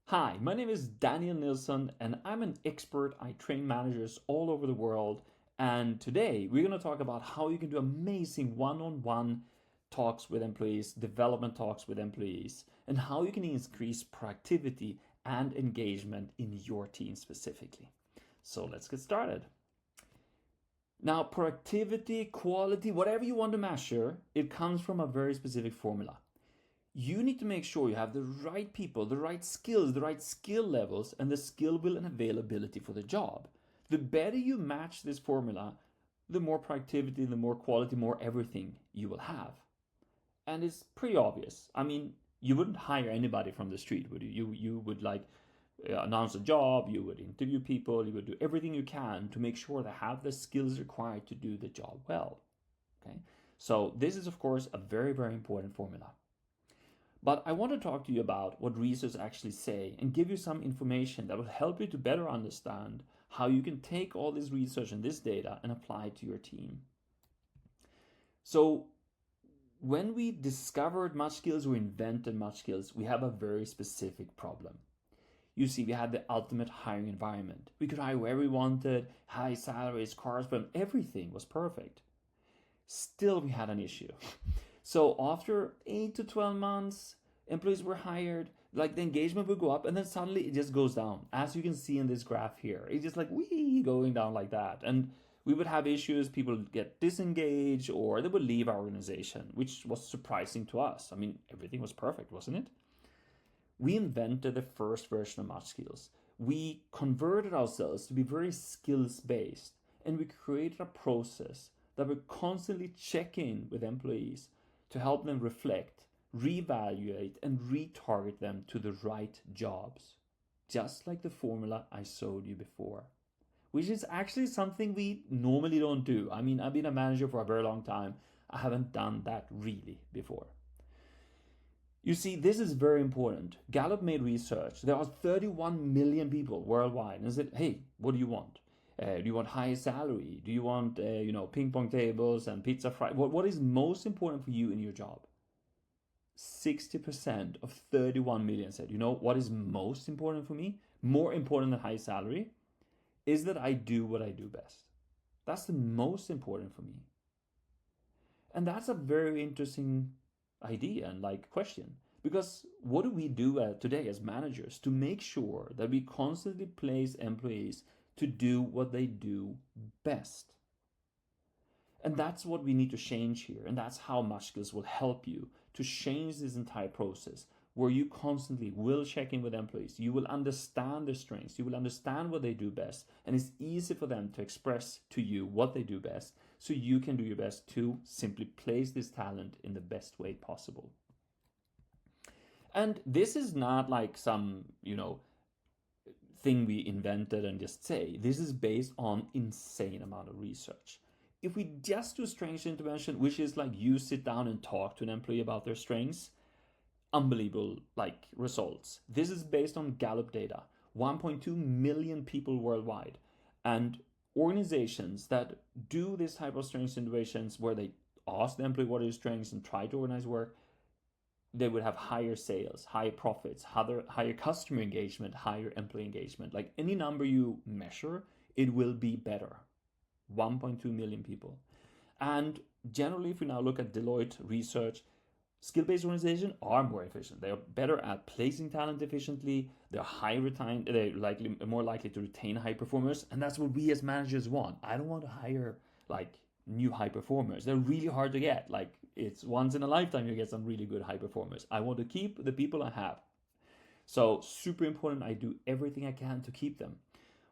Hi, my name is Daniel Nilsson, and I'm an expert. I train managers all over the world. And today we're going to talk about how you can do amazing one on one talks with employees, development talks with employees, and how you can increase productivity and engagement in your team specifically. So let's get started. Now, productivity, quality, whatever you want to measure, it comes from a very specific formula. You need to make sure you have the right people, the right skills, the right skill levels, and the skill will and availability for the job. The better you match this formula, the more productivity, the more quality, more everything you will have. And it's pretty obvious. I mean, you wouldn't hire anybody from the street, would you? You would announce a job, you would interview people, you would do everything you can to make sure they have the skills required to do the job well. Okay? So this is of course a very, very important formula. But I want to talk to you about what research actually say and give you some information that will help you to better understand how you can take all this research and this data and apply it to your team. So when we discovered MuchSkills or invented MuchSkills, we have a very specific problem. You see, we had the ultimate hiring environment. We could hire wherever we wanted, high salaries, cars, but everything was perfect. Still, we had an issue. So after 8 to 12 months, employees were hired, like the engagement would go up, and then suddenly it just goes down. As you can see in this graph here, it's just like going down like that. And we would have issues, people would get disengaged, or they would leave our organization, which was surprising to us. I mean, everything was perfect, wasn't it? We invented the first version of MatchSkills. We converted ourselves to be very skills-based, and we created a process that would constantly check in with employees to help them reflect, reevaluate, and retarget them to the right jobs. Just like the formula I showed you before. Which is actually something we normally don't do. I mean, I've been a manager for a very long time. I haven't done that really before. You see, this is very important. Gallup made research. There are 31 million people worldwide and said, hey, what do you want? Do you want high salary? Do you want, ping pong tables and pizza fry? What is most important for you in your job? 60% of 31 million said, what is most important for me? More important than high salary is that I do what I do best. That's the most important for me. And that's a very interesting idea and question. Because what do we do today as managers to make sure that we constantly place employees to do what they do best? And that's what we need to change here. And that's how MuchSkills will help you to change this entire process, where you constantly will check in with employees. You will understand their strengths. You will understand what they do best. And it's easy for them to express to you what they do best, so you can do your best to simply place this talent in the best way possible. And this is not like some, thing we invented and just say. This is based on insane amount of research. If we just do strengths intervention, which is like you sit down and talk to an employee about their strengths, unbelievable results. This is based on Gallup data, 1.2 million people worldwide. And organizations that do this type of strengths interventions where they ask the employee what are his strengths and try to organize work, they would have higher sales, higher profits, higher customer engagement, higher employee engagement. Like any number you measure, it will be better. 1.2 million people. And generally, if we now look at Deloitte research, skill-based organizations are more efficient. They are better at placing talent efficiently. They're more likely to retain high performers, and that's what we as managers want. I don't want to hire new high performers. They're really hard to get. It's once in a lifetime you get some really good high performers. I want to keep the people I have. So super important. I do everything I can to keep them.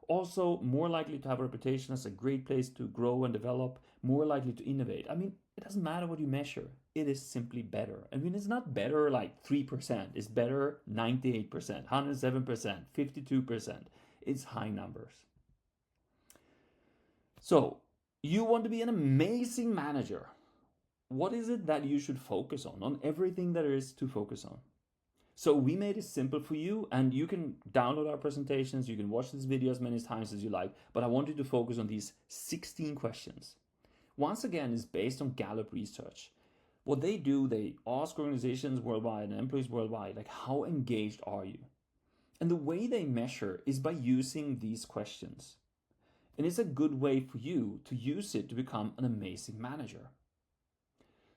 Also, more likely to have a reputation as a great place to grow and develop, more likely to innovate. I mean, it doesn't matter what you measure. It is simply better. I mean, it's not better 3%. It's better 98%, 107%, 52%. It's high numbers. So, you want to be an amazing manager. What is it that you should focus on everything there is to focus on? So we made it simple for you, and you can download our presentations, you can watch this video as many times as you like, but I want you to focus on these 16 questions. Once again, it's based on Gallup research. What they do, they ask organizations worldwide and employees worldwide, how engaged are you? And the way they measure is by using these questions. And it's a good way for you to use it to become an amazing manager.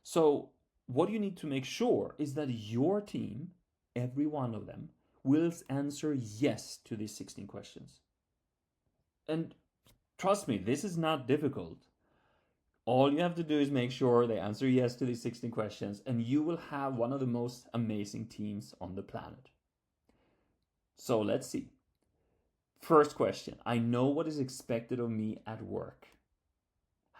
So, what you need to make sure is that your team, every one of them, will answer yes to these 16 questions. And trust me, this is not difficult. All you have to do is make sure they answer yes to these 16 questions, and you will have one of the most amazing teams on the planet. So let's see. First question, I know what is expected of me at work.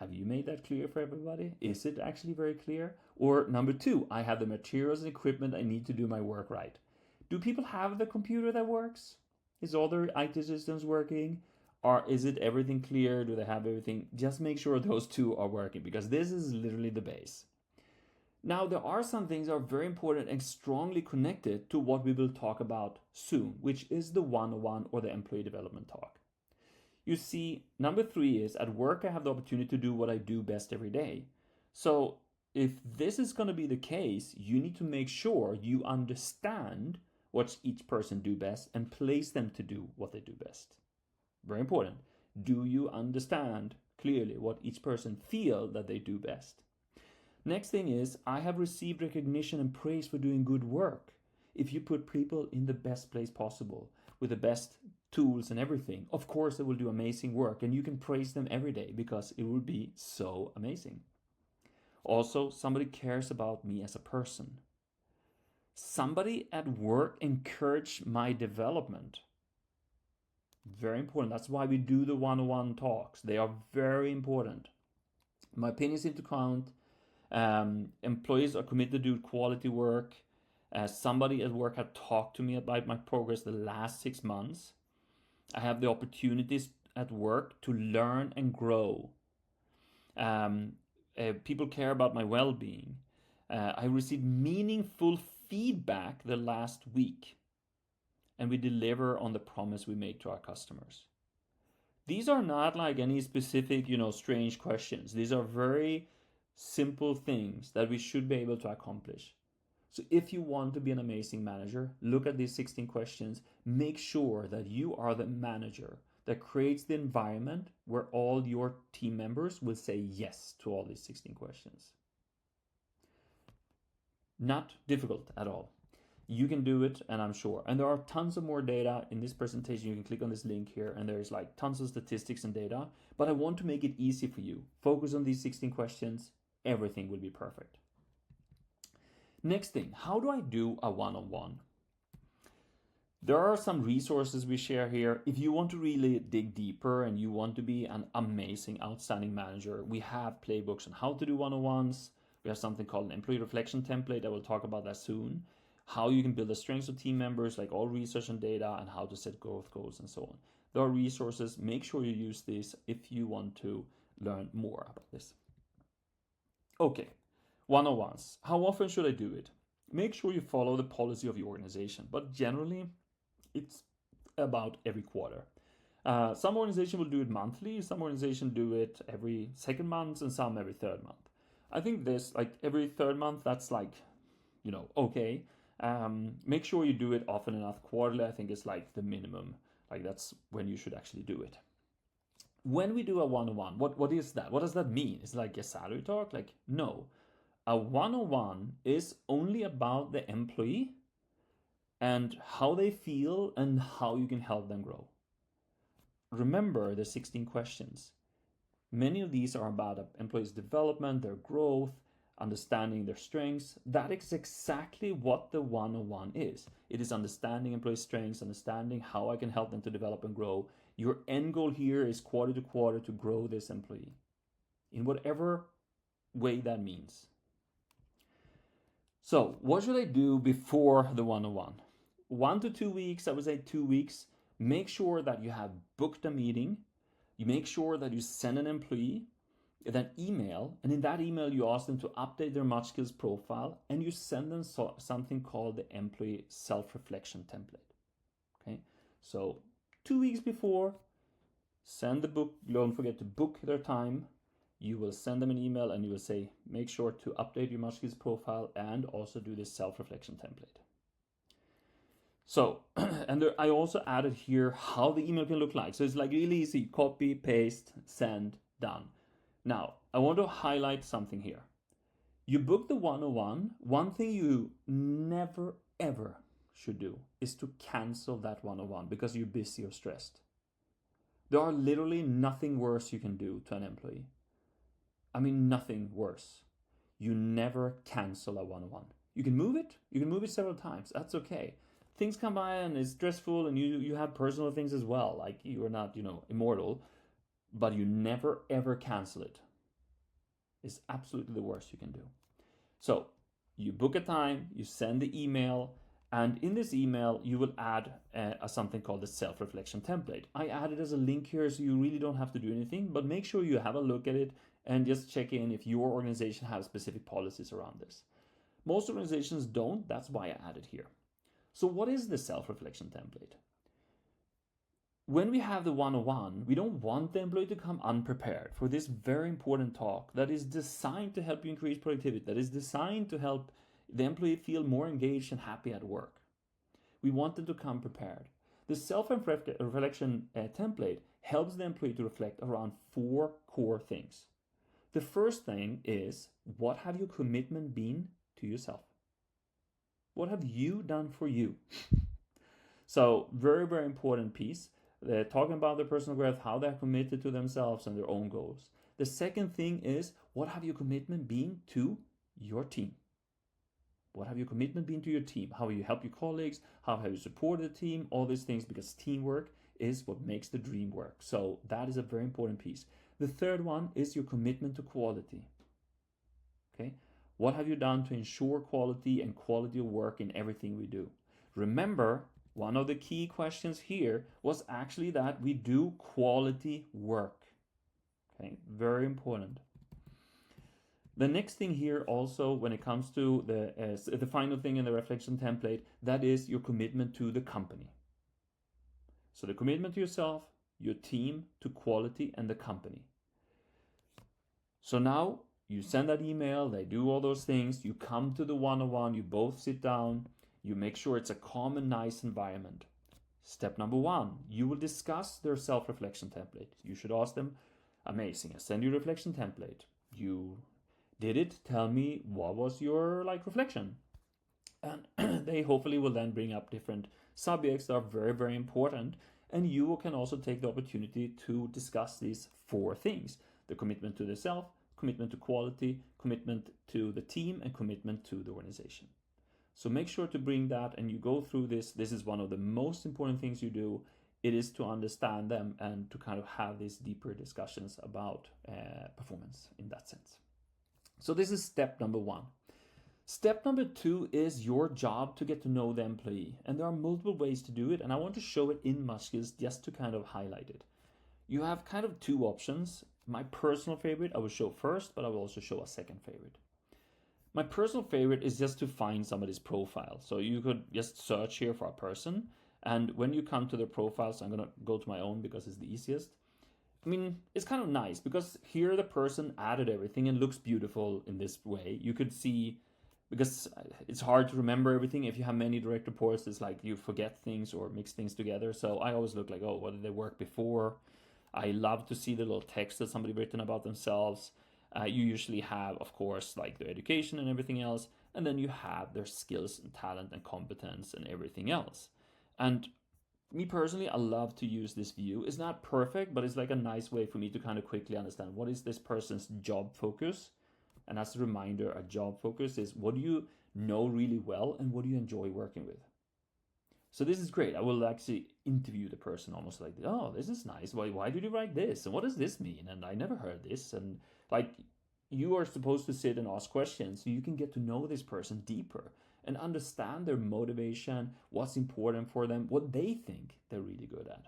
Have you made that clear for everybody? Is it actually very clear? Or number 2, I have the materials and equipment I need to do my work right. Do people have the computer that works? Is all their IT systems working? Or is it everything clear? Do they have everything? Just make sure those 2 are working, because this is literally the base. Now, there are some things that are very important and strongly connected to what we will talk about soon, which is the one-on-one or the employee development talk. You see, number 3 is, at work I have the opportunity to do what I do best every day. So if this is going to be the case, you need to make sure you understand what each person do best and place them to do what they do best. Very important. Do you understand clearly what each person feel that they do best? Next thing is, I have received recognition and praise for doing good work. If you put people in the best place possible, with the best tools and everything, of course they will do amazing work, and you can praise them every day because it will be so amazing. Also, somebody cares about me as a person. Somebody at work encouraged my development. Very important. That's why we do the one-on-one talks. They are very important. My opinions seem to count. Employees are committed to do quality work. Somebody at work had talked to me about my progress the last 6 months. I have the opportunities at work to learn and grow. People care about my well-being. I received meaningful feedback the last week, and we deliver on the promise we make to our customers. These are not like any specific, strange questions. These are very simple things that we should be able to accomplish. So if you want to be an amazing manager, look at these 16 questions. Make sure that you are the manager that creates the environment where all your team members will say yes to all these 16 questions. Not difficult at all. You can do it, and I'm sure. And there are tons of more data in this presentation. You can click on this link here, and there's like tons of statistics and data. But I want to make it easy for you. Focus on these 16 questions. Everything will be perfect. Next thing, how do I do a one-on-one? There are some resources we share here. If you want to really dig deeper and you want to be an amazing, outstanding manager, we have playbooks on how to do one-on-ones. We have something called an employee reflection template. I will talk about that soon. How you can build the strengths of team members, like all research and data, and how to set growth goals and so on. There are resources. Make sure you use these if you want to learn more about this. Okay. One-on-ones. How often should I do it? Make sure you follow the policy of your organization, but generally it's about every quarter. Some organizations will do it monthly, some organizations do it every second month, and some every third month. I think this, like every third month, that's like, okay. Make sure you do it often enough. Quarterly, I think, is like the minimum. Like that's when you should actually do it. When we do a one-on-one, what is that? What does that mean? Is it like a salary talk? Like, no. A one-on-one is only about the employee and how they feel and how you can help them grow. Remember the 16 questions. Many of these are about employees' development, their growth, understanding their strengths. That is exactly what the one-on-one is. It is understanding employees' strengths, understanding how I can help them to develop and grow. Your end goal here is quarter to quarter to grow this employee in whatever way that means. So what should I do before the one-on-one? 1 to 2 weeks, I would say 2 weeks. Make sure that you have booked a meeting. You make sure that you send an employee that email, and in that email you ask them to update their MuchSkills profile, and you send them something called the employee self-reflection template. Okay, so 2 weeks before, send the book. Don't forget to book their time. You will send them an email and you will say, make sure to update your MuchSkills profile and also do this self-reflection template. So, and there, I also added here how the email can look like. So it's like really easy, copy, paste, send, done. Now, I want to highlight something here. You book the one-on-one. One thing you never ever should do is to cancel that one-on-one because you're busy or stressed. There are literally nothing worse you can do to an employee. I mean, nothing worse. You never cancel a one-on-one. You can move it. You can move it several times. That's okay. Things come by and it's stressful, and you have personal things as well. Like you are not, immortal, but you never ever cancel it. It's absolutely the worst you can do. So you book a time, you send the email, and in this email you will add something called the self-reflection template. I added as a link here, so you really don't have to do anything, but make sure you have a look at it and just check in if your organization has specific policies around this. Most organizations don't. That's why I added here. So what is the self-reflection template? When we have the one-on-one, we don't want the employee to come unprepared for this very important talk that is designed to help you increase productivity, that is designed to help the employee feel more engaged and happy at work. We want them to come prepared. The self-reflection template helps the employee to reflect around 4 core things. The first thing is, what have your commitment been to yourself? What have you done for you? So very, very important piece. They're talking about their personal growth, how they're committed to themselves and their own goals. The second thing is, what have your commitment been to your team? What have your commitment been to your team? How have you helped your colleagues? How have you supported the team? All these things, because teamwork is what makes the dream work. So that is a very important piece. The third one is your commitment to quality. Okay, what have you done to ensure quality and quality of work in everything we do? Remember, one of the key questions here was actually that we do quality work. Okay, very important. The next thing here also, when it comes to the final thing in the reflection template, that is your commitment to the company. So the commitment to yourself, your team, to quality, and the company. So now you send that email, they do all those things, you come to the one-on-one, you both sit down, you make sure it's a calm and nice environment. Step number 1, you will discuss their self-reflection template. You should ask them, amazing, I send you a reflection template. You did it, tell me what was your reflection. And they hopefully will then bring up different subjects that are very, very important. And you can also take the opportunity to discuss these 4 things: the commitment to the self, commitment to quality, commitment to the team, and commitment to the organization. So make sure to bring that, and you go through this. This is one of the most important things you do. It is to understand them and to kind of have these deeper discussions about performance in that sense. So this is step number 1. Step number 2 is your job to get to know the employee. And there are multiple ways to do it, and I want to show it in MuchSkills just to kind of highlight it. You have kind of 2 options. My personal favorite I will show first, but I will also show a second favorite. My personal favorite is just to find somebody's profile. So you could just search here for a person, and when you come to their profiles, I'm going to go to my own because it's the easiest. I mean, it's kind of nice because here the person added everything and looks beautiful in this way. You could see, because it's hard to remember everything. If you have many direct reports, it's like you forget things or mix things together. So I always look like, oh, what did they work before? I love to see the little text that somebody written about themselves. You usually have, of course, like their education and everything else. And then you have their skills and talent and competence and everything else. And me personally, I love to use this view. It's not perfect, but it's like a nice way for me to kind of quickly understand what is this person's job focus. And as a reminder, a job focus is what do you know really well and what do you enjoy working with. So this is great. I will actually interview the person almost like, oh, this is nice. Why did you write this? And what does this mean? And I never heard this. And like, you are supposed to sit and ask questions so you can get to know this person deeper and understand their motivation, what's important for them, what they think they're really good at.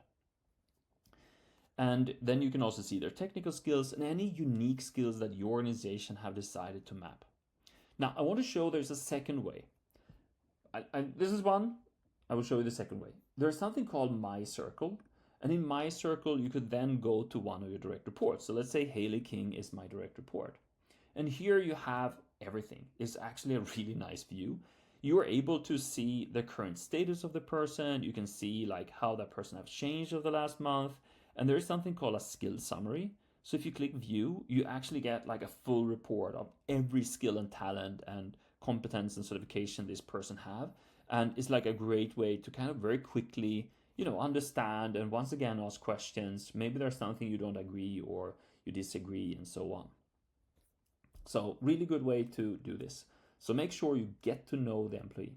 And then you can also see their technical skills and any unique skills that your organization have decided to map. Now, I want to show there's a second way. This is one. I will show you the second way. There's something called My Circle. And in My Circle, you could then go to one of your direct reports. So let's say Haley King is my direct report. And here you have everything. It's actually a really nice view. you are able to see the current status of the person. You can see like how that person has changed over the last month. And there is something called a skill summary. So if you click view, you actually get like a full report of every skill and talent and competence and certification this person have. And it's like a great way to kind of very quickly, understand and once again ask questions. Maybe there's something you don't agree or you disagree and so on. So really good way to do this. So make sure you get to know the employee.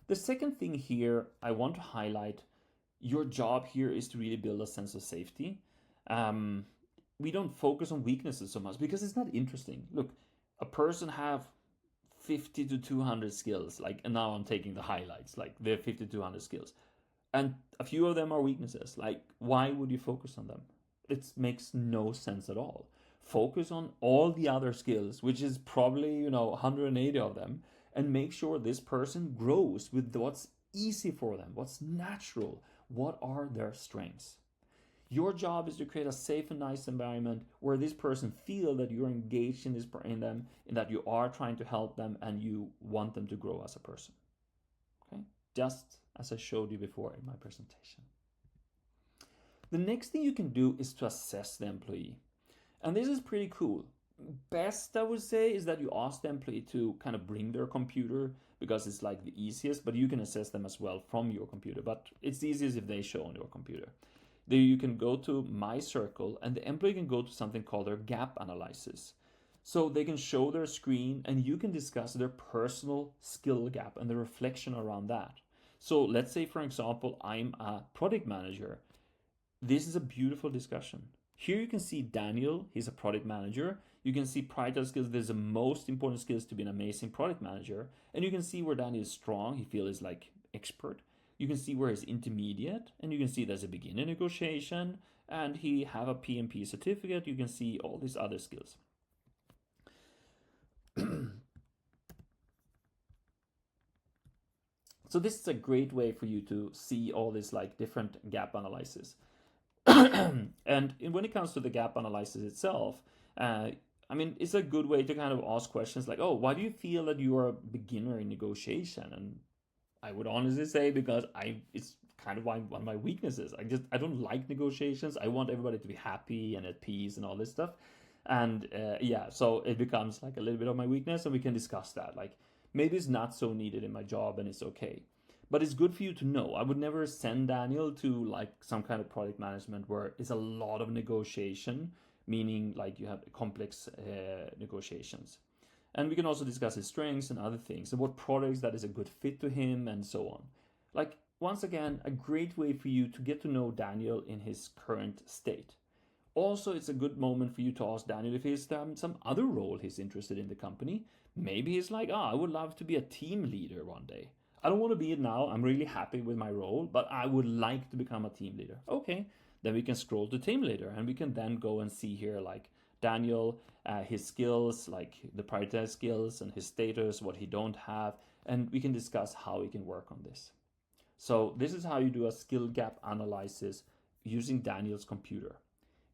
The second thing here I want to highlight, your job here is to really build a sense of safety. We don't focus on weaknesses so much because it's not interesting. Look, a person have 50 to 200 skills, and now I'm taking the highlights, like they're 50 to 200 skills. And a few of them are weaknesses. Like, why would you focus on them? It makes no sense at all. Focus on all the other skills, which is probably 180 of them, and make sure this person grows with what's easy for them, what's natural, what are their strengths. Your job is to create a safe and nice environment where this person feel that you're engaged in them, and that you are trying to help them and you want them to grow as a person. Okay, just as I showed you before in my presentation. The next thing you can do is to assess the employee. And this is pretty cool. Best, I would say, is that you ask the employee to kind of bring their computer because it's like the easiest, but you can assess them as well from your computer. But it's easiest if they show on your computer. There you can go to My Circle and the employee can go to something called their gap analysis. So they can show their screen and you can discuss their personal skill gap and the reflection around that. So let's say, for example, I'm a product manager. This is a beautiful discussion. Here you can see Daniel, he's a product manager. You can see prioritize skills, there's the most important skills to be an amazing product manager. And you can see where Daniel is strong, he feels like expert. You can see where he's intermediate, and you can see there's a beginner negotiation, and he have a PMP certificate. You can see all these other skills. So this is a great way for you to see all these different gap analysis. And when it comes to the gap analysis itself, it's a good way to kind of ask questions like, oh, why do you feel that you are a beginner in negotiation? And I would honestly say because it's kind of one of my weaknesses. I don't like negotiations. I want everybody to be happy and at peace and all this stuff. And so it becomes like a little bit of my weakness, and we can discuss that. Like maybe it's not so needed in my job and it's okay. But it's good for you to know. I would never send Daniel to some kind of product management where it's a lot of negotiation, meaning you have complex negotiations. And we can also discuss his strengths and other things and what products that is a good fit to him and so on. Once again, a great way for you to get to know Daniel in his current state. Also, it's a good moment for you to ask Daniel if he's some other role he's interested in the company. Maybe he's like, I would love to be a team leader one day. I don't want to be it now. I'm really happy with my role, but I would like to become a team leader. Okay, then we can scroll to team leader and we can then go and see here Daniel, his skills, the prioritized skills and his status, what he don't have, and we can discuss how we can work on this. So this is how you do a skill gap analysis using Daniel's computer.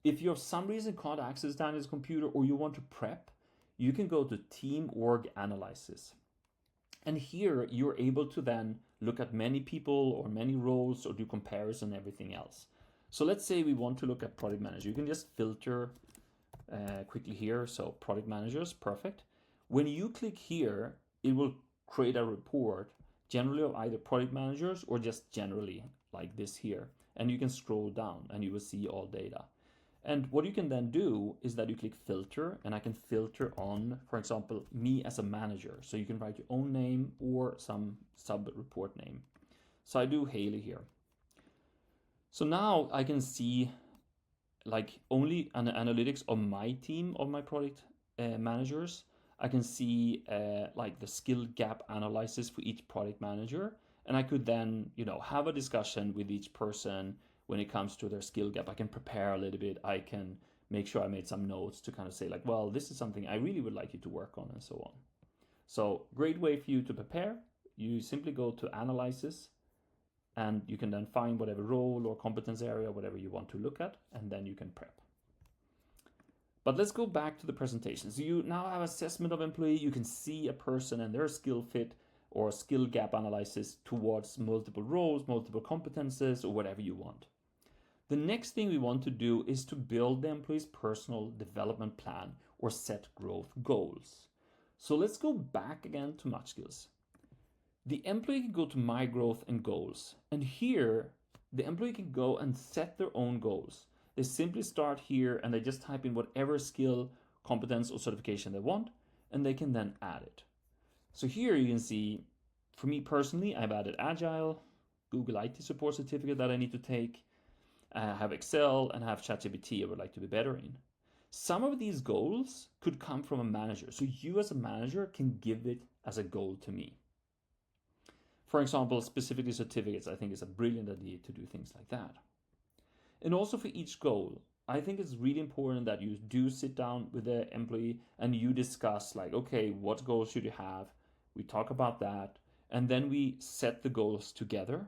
If you for some reason can't access Daniel's computer or you want to prep, you can go to Team Org Analysis. And here you're able to then look at many people or many roles or do comparison and everything else. So let's say we want to look at product manager. You can just filter quickly here. So product managers, perfect. When you click here, it will create a report generally of either product managers or just generally like this here. And you can scroll down and you will see all data. And what you can then do is that you click filter, and I can filter on, for example, me as a manager. So you can write your own name or some sub-report name. So I do Haley here. So now I can see only an analytics of my team, of my product managers. I can see the skill gap analysis for each product manager. And I could then, have a discussion with each person when it comes to their skill gap. I can prepare a little bit. I can make sure I made some notes to kind of say well, this is something I really would like you to work on and so on. So great way for you to prepare. You simply go to analysis and you can then find whatever role or competence area, whatever you want to look at, and then you can prep. But let's go back to the presentation. So you now have assessment of employee. You can see a person and their skill fit or skill gap analysis towards multiple roles, multiple competences, or whatever you want. The next thing we want to do is to build the employee's personal development plan or set growth goals. So let's go back again to MuchSkills. The employee can go to My Growth and Goals, and here the employee can go and set their own goals. They simply start here and they just type in whatever skill, competence, or certification they want, and they can then add it. So here you can see, for me personally, I've added Agile, Google IT support certificate that I need to take, I have Excel, and I have ChatGPT I would like to be better in. Some of these goals could come from a manager, so you as a manager can give it as a goal to me. For example, specifically certificates, I think is a brilliant idea to do things like that. And also for each goal, I think it's really important that you do sit down with the employee and you discuss like, okay, what goals should you have? We talk about that, and then we set the goals together.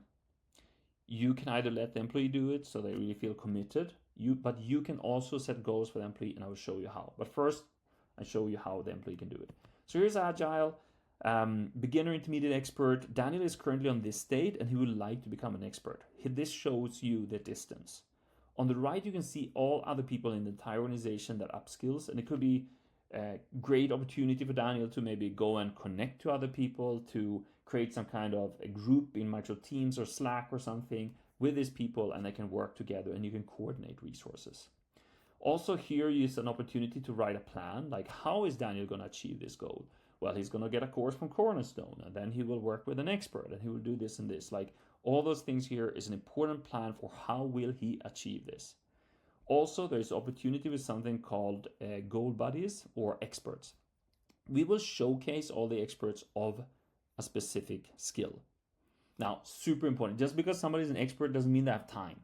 You can either let the employee do it so they really feel committed, but you can also set goals for the employee, and I will show you how. But first, I show you how the employee can do it. So here's Agile, beginner, intermediate, expert. Daniel is currently on this state, and he would like to become an expert. This shows you the distance. On the right, you can see all other people in the entire organization that upskills, and it could be a great opportunity for Daniel to maybe go and connect to other people, to create some kind of a group in Microsoft Teams or Slack or something with these people, and they can work together and you can coordinate resources. Also here is an opportunity to write a plan, like how is Daniel going to achieve this goal? Well, he's going to get a course from Cornerstone, and then he will work with an expert, and he will do this and this. Like all those things here is an important plan for how will he achieve this. Also, there's opportunity with something called goal buddies or experts. We will showcase all the experts of a specific skill. Now, super important. Just because somebody's an expert doesn't mean they have time.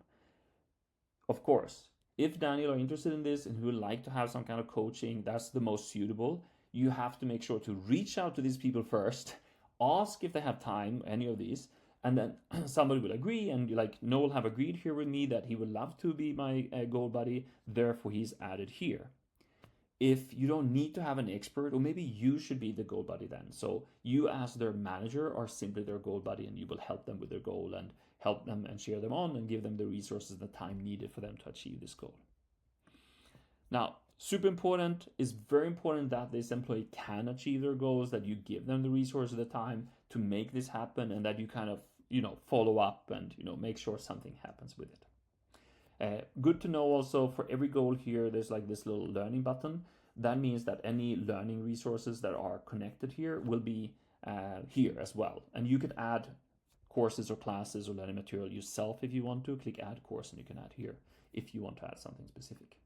Of course, if Daniel are interested in this and who would like to have some kind of coaching, that's the most suitable. You have to make sure to reach out to these people first, ask if they have time, any of these, and then somebody will agree, and like Noel have agreed here with me that he would love to be my goal buddy, therefore he's added here. If you don't need to have an expert, or maybe you should be the goal buddy then. So you as their manager are simply their goal buddy, and you will help them with their goal and help them and cheer them on and give them the resources and the time needed for them to achieve this goal. Now, super important, is very important that this employee can achieve their goals, that you give them the resources, the time to make this happen, and that you kind of, follow up and, make sure something happens with it. Good to know also, for every goal here, there's like this little learning button. That means that any learning resources that are connected here will be here as well. And you can add courses or classes or learning material yourself if you want to. Click add course and you can add here if you want to add something specific.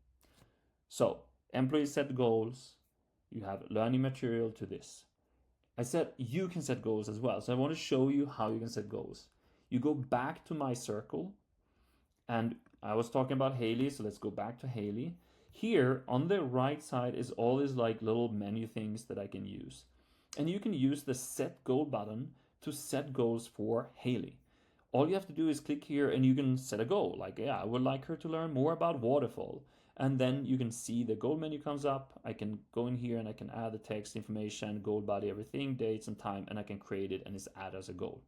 So employees set goals. You have learning material to this. I said you can set goals as well. So I want to show you how you can set goals. You go back to my circle, and I was talking about Haley, so let's go back to Haley. Here on the right side is all these like little menu things that I can use. And you can use the set goal button to set goals for Haley. All you have to do is click here and you can set a goal. Like, I would like her to learn more about waterfall. And then you can see the goal menu comes up. I can go in here and I can add the text, information, goal body, everything, dates and time, and I can create it and it's added as a goal.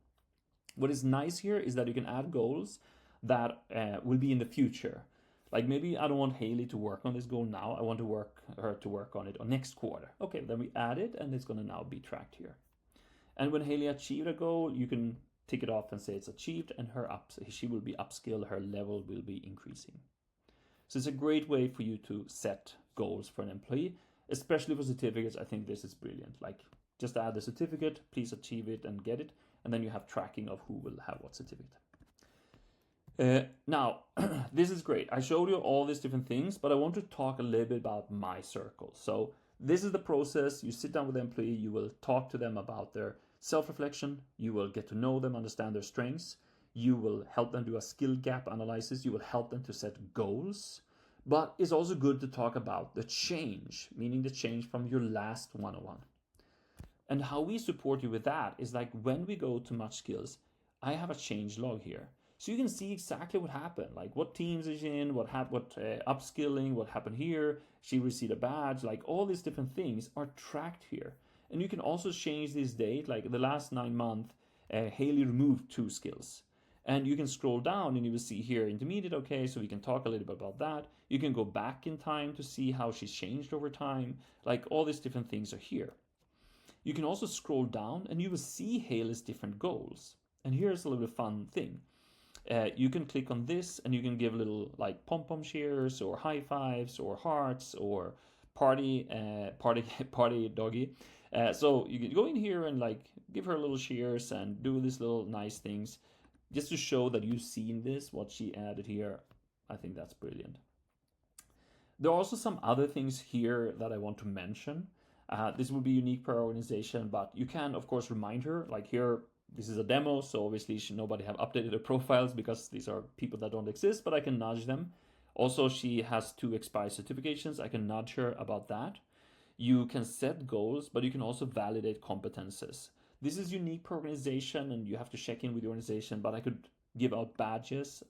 What is nice here is that you can add goals that will be in the future. Like maybe I don't want Haley to work on this goal now. I want her to work on it on next quarter. Okay, then we add it and it's going to now be tracked here. And when Haley achieved a goal, you can tick it off and say it's achieved, and she will be upskilled, her level will be increasing. So it's a great way for you to set goals for an employee, especially for certificates. I think this is brilliant. Like just add the certificate, please achieve it and get it, and then you have tracking of who will have what certificate. Now, this is great. I showed you all these different things, but I want to talk a little bit about my circle. So this is the process. You sit down with the employee, you will talk to them about their self-reflection, you will get to know them, understand their strengths, you will help them do a skill gap analysis, you will help them to set goals, but it's also good to talk about the change, meaning the change from your last one-on-one. And how we support you with that is like when we go to MuchSkills, I have a change log here. So you can see exactly what happened, like what teams is in, what upskilling, what happened here, she received a badge, like all these different things are tracked here. And you can also change this date, like the last 9 months, Haley removed 2 skills. And you can scroll down and you will see here intermediate, okay, so we can talk a little bit about that. You can go back in time to see how she's changed over time. Like all these different things are here. You can also scroll down and you will see Haley's different goals. And here's a little fun thing. You can click on this and you can give little like pom-pom cheers or high fives or hearts or party doggy. So you can go in here and like give her little cheers and do these little nice things just to show that you've seen this, what she added here. I think that's brilliant. There are also some other things here that I want to mention. This will be unique per organization, but you can of course remind her, like here, this is a demo, so obviously nobody have updated their profiles because these are people that don't exist, but I can nudge them. Also, she has 2 expired certifications. I can nudge her about that. You can set goals, but you can also validate competences. This is unique per organization and you have to check in with the organization, but I could give out badges.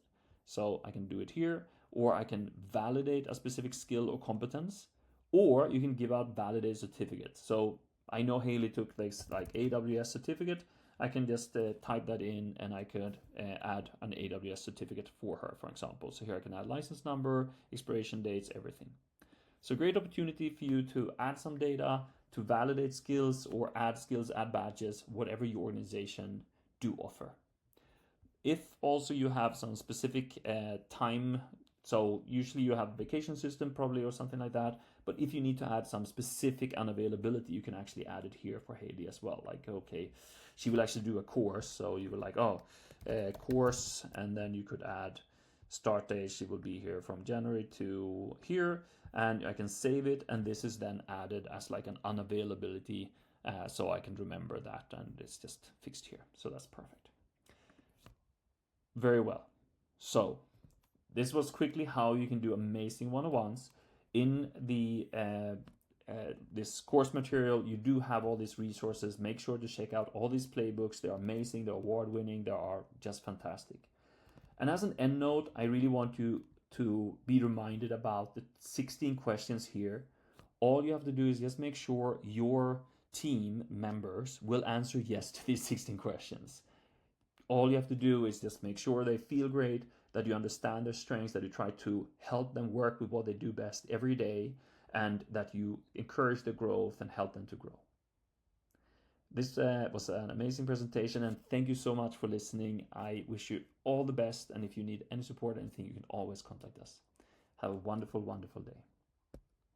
So I can do it here, or I can validate a specific skill or competence, or you can give out validate certificates. So I know Haley took this like AWS certificate. I can just type that in and I could add an AWS certificate for her, for example. So here I can add license number, expiration dates, everything. So great opportunity for you to add some data, to validate skills or add skills, add badges, whatever your organization do offer. If also you have some specific time, so usually you have a vacation system probably or something like that, but if you need to add some specific unavailability, you can actually add it here for Haley as well. Like, okay, she will actually do a course, so you will like, course, and then you could add start date. She will be here from January to here, and I can save it, and this is then added as like an unavailability, so I can remember that, and it's just fixed here. So that's perfect. Very well. So this was quickly how you can do amazing one-on-ones. In the this course material, you do have all these resources. Make sure to check out all these playbooks. They're amazing, they're award-winning, they are just fantastic. And as an end note, I really want you to be reminded about the 16 questions here. All you have to do is just make sure your team members will answer yes to these 16 questions. All you have to do is just make sure they feel great, that you understand their strengths, that you try to help them work with what they do best every day, and that you encourage their growth and help them to grow. This was an amazing presentation, and thank you so much for listening. I wish you all the best, and if you need any support or anything, you can always contact us. Have a wonderful, wonderful day.